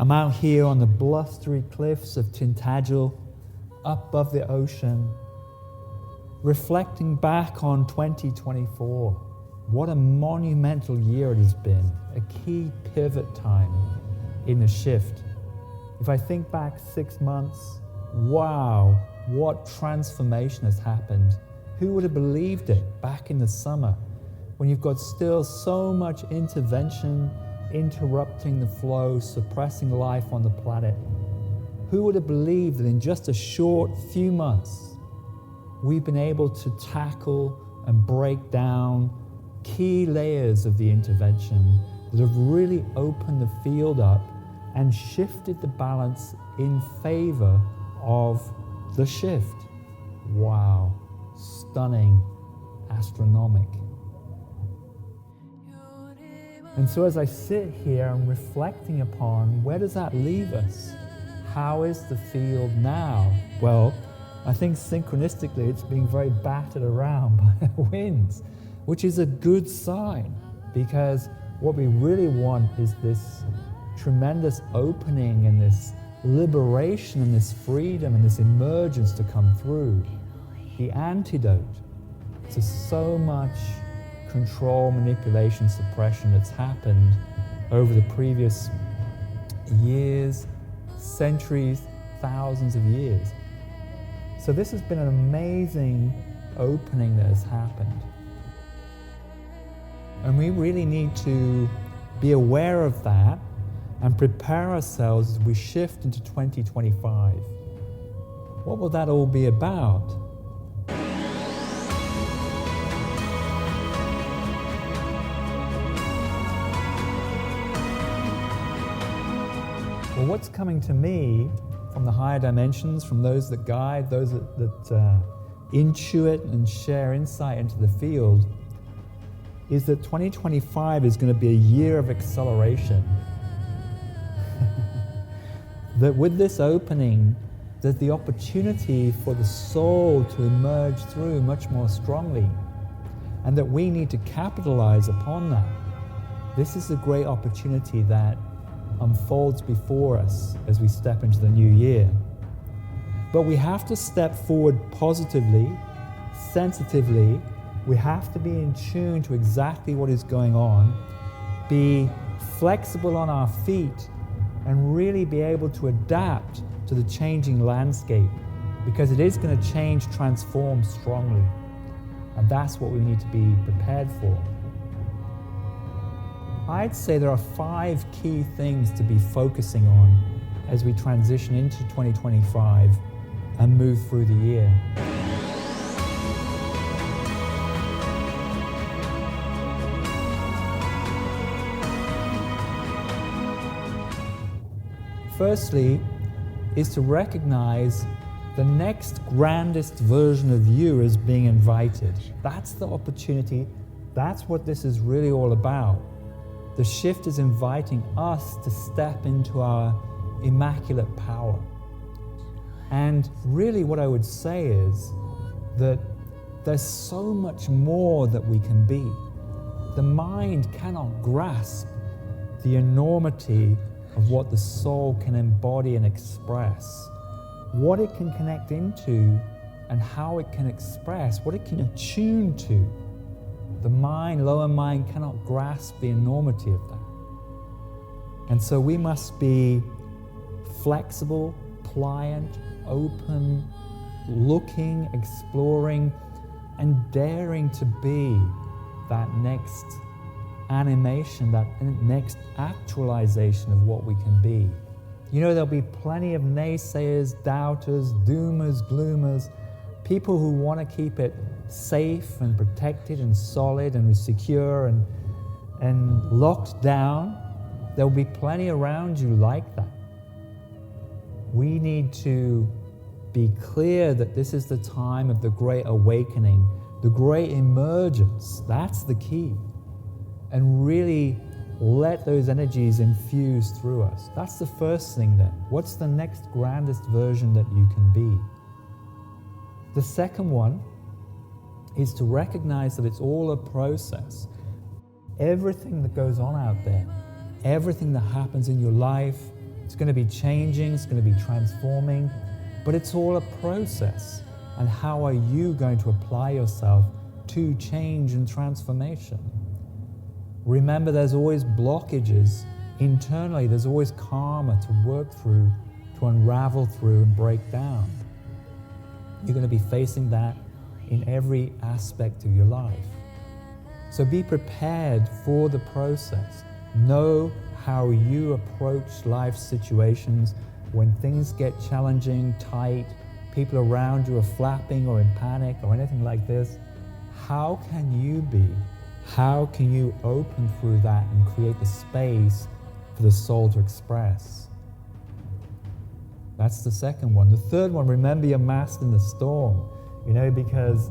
I'm out here on the blustery cliffs of Tintagel, up above the ocean, reflecting back on 2024. What a monumental year it has been, a key pivot time in the shift. If I think back 6 months, wow, what transformation has happened. Who would have believed it back in the summer when you've got still so much intervention, interrupting the flow, suppressing life on the planet? Who would have believed that in just a short few months, we've been able to tackle and break down key layers of the intervention that have really opened the field up and shifted the balance in favor of the shift. Wow, stunning, astronomic. And so as I sit here and reflecting upon where does that leave us? How is the field now? Well, I think synchronistically it's being very battered around by the winds, which is a good sign, because what we really want is this tremendous opening and this liberation and this freedom and this emergence to come through. The antidote to so much control, manipulation, suppression that's happened over the previous years, centuries, thousands of years. So this has been an amazing opening that has happened. And we really need to be aware of that and prepare ourselves as we shift into 2025. What will that all be about? Well, what's coming to me from the higher dimensions, from those that guide, those that intuit and share insight into the field, is that 2025 is going to be a year of acceleration. That with this opening, there's the opportunity for the soul to emerge through much more strongly, and that we need to capitalize upon that. This is a great opportunity that unfolds before us as we step into the new year. But we have to step forward positively, sensitively. We have to be in tune to exactly what is going on, be flexible on our feet, and really be able to adapt to the changing landscape, because it is going to change, transform strongly. And that's what we need to be prepared for. I'd say there are 5 key things to be focusing on as we transition into 2025 and move through the year. Firstly, is to recognize the next grandest version of you is being invited. That's the opportunity. That's what this is really all about. The shift is inviting us to step into our immaculate power. And really what I would say is that there's so much more that we can be. The mind cannot grasp the enormity of what the soul can embody and express, what it can connect into and how it can express, what it can attune to. The mind, lower mind, cannot grasp the enormity of that. And so we must be flexible, pliant, open, looking, exploring, and daring to be that next animation, that next actualization of what we can be. You know, there'll be plenty of naysayers, doubters, doomers, gloomers, people who want to keep it safe and protected and solid and secure and locked down. There'll be plenty around you like that. We need to be clear that this is the time of the great awakening, the great emergence. That's the key. And really let those energies infuse through us. That's the first thing then. What's the next grandest version that you can be? The second one is to recognize that it's all a process. Everything that goes on out there, everything that happens in your life, It's going to be changing, it's going to be transforming, but it's all a process. And how are you going to apply yourself to change and transformation? Remember, there's always blockages internally, there's always karma to work through, to unravel through and break down. You're going to be facing that in every aspect of your life. So be prepared for the process. Know how you approach life situations when things get challenging, tight, people around you are flapping or in panic or anything like this. How can you be? How can you open through that and create the space for the soul to express? That's the second one. The third one, remember your mast in the storm, because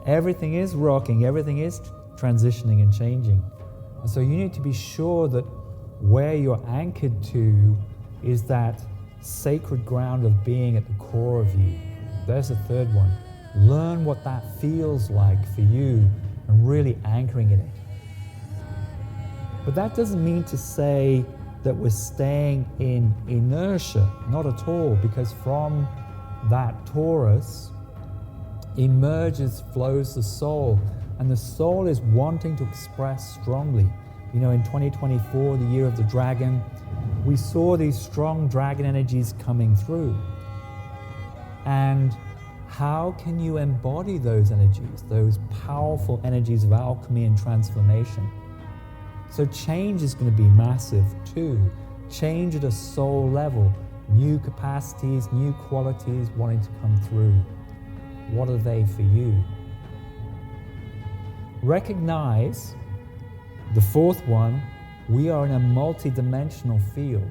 everything is rocking, everything is transitioning and changing. And so you need to be sure that where you're anchored to is that sacred ground of being at the core of you. There's the third one. Learn what that feels like for you and really anchoring in it. But that doesn't mean to say that we're staying in inertia, not at all, because from that torus flows the soul, and the soul is wanting to express strongly. In 2024, the year of the dragon, we saw these strong dragon energies coming through. And how can you embody those energies, those powerful energies of alchemy and transformation? So change is going to be massive too. Change at a soul level, new capacities, new qualities wanting to come through. What are they for you? Recognize the fourth one, we are in a multidimensional field.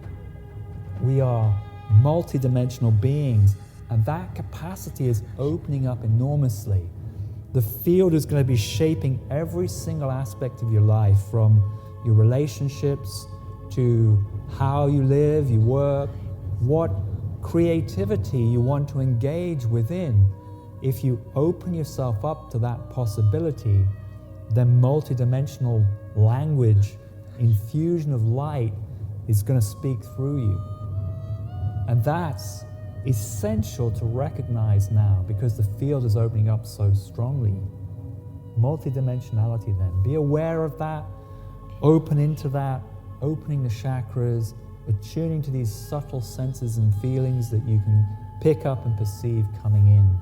We are multidimensional beings, and that capacity is opening up enormously. The field is going to be shaping every single aspect of your life, from your relationships to how you live, you work, what creativity you want to engage within. If you open yourself up to that possibility, then multidimensional language, infusion of light is going to speak through you. And that's essential to recognize now, because the field is opening up so strongly. Multidimensionality then. Be aware of that, open into that, opening the chakras, attuning to these subtle senses and feelings that you can pick up and perceive coming in.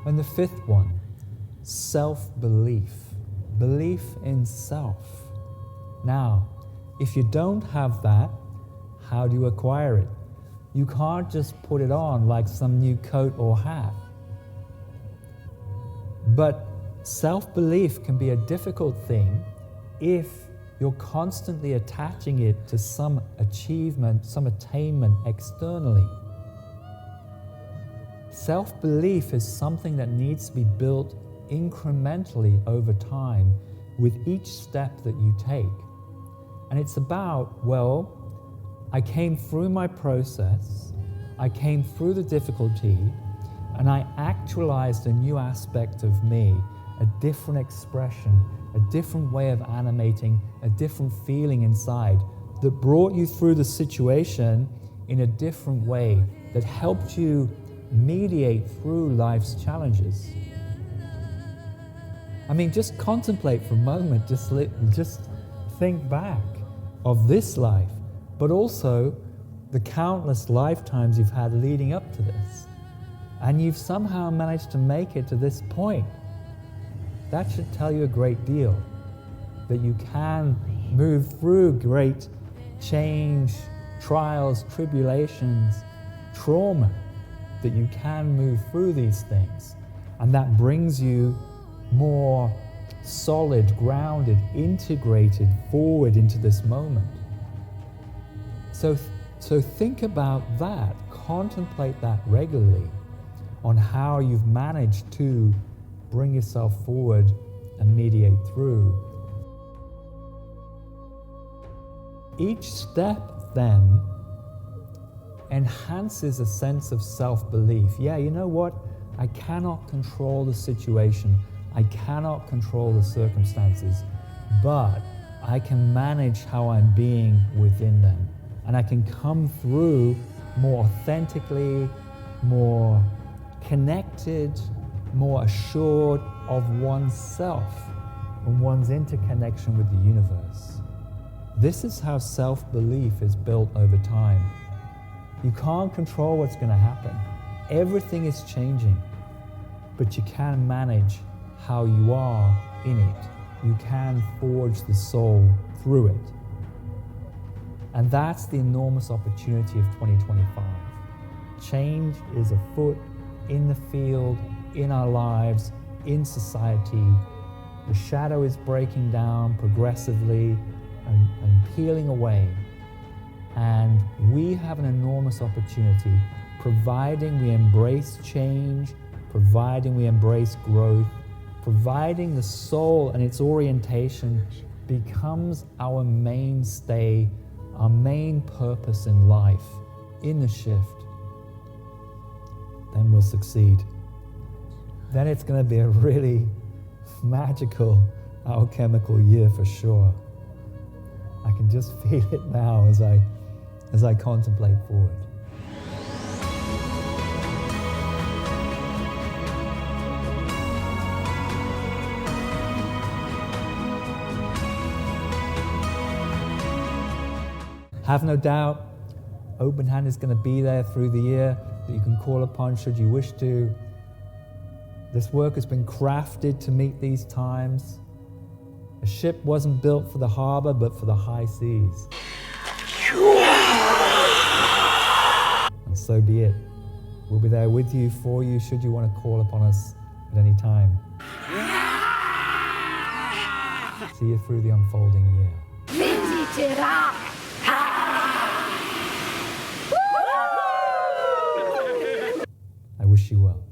And the fifth one, self-belief. Belief in self. Now, if you don't have that, how do you acquire it? You can't just put it on like some new coat or hat. But self-belief can be a difficult thing if you're constantly attaching it to some achievement, some attainment externally. Self-belief is something that needs to be built incrementally over time with each step that you take. And it's about, I came through my process, I came through the difficulty, and I actualized a new aspect of me, a different expression, a different way of animating, a different feeling inside that brought you through the situation in a different way, that helped you mediate through life's challenges. Just contemplate for a moment, just think back of this life, but also the countless lifetimes you've had leading up to this. And you've somehow managed to make it to this point. That should tell you a great deal, that you can move through great change, trials, tribulations, trauma, that you can move through these things. And that brings you more solid, grounded, integrated forward into this moment. So think about that, contemplate that regularly on how you've managed to bring yourself forward and mediate through. Each step then enhances a sense of self-belief. Yeah, you know what? I cannot control the situation. I cannot control the circumstances, but I can manage how I'm being within them. And I can come through more authentically, more connected, more assured of oneself and one's interconnection with the universe. This is how self-belief is built over time. You can't control what's going to happen. Everything is changing, but you can manage how you are in it. You can forge the soul through it. And that's the enormous opportunity of 2025. Change is afoot, in the field, in our lives, in society. The shadow is breaking down progressively and peeling away. And we have an enormous opportunity, providing we embrace change, providing we embrace growth, providing the soul and its orientation becomes our mainstay, our main purpose in life, in the shift, then we'll succeed. Then it's going to be a really magical, alchemical year for sure. I can just feel it now as I contemplate forward. Have no doubt, Openhand is going to be there through the year that you can call upon should you wish to. This work has been crafted to meet these times. A ship wasn't built for the harbor, but for the high seas. And so be it. We'll be there with you, for you, should you want to call upon us at any time. See you through the unfolding year. I wish you well.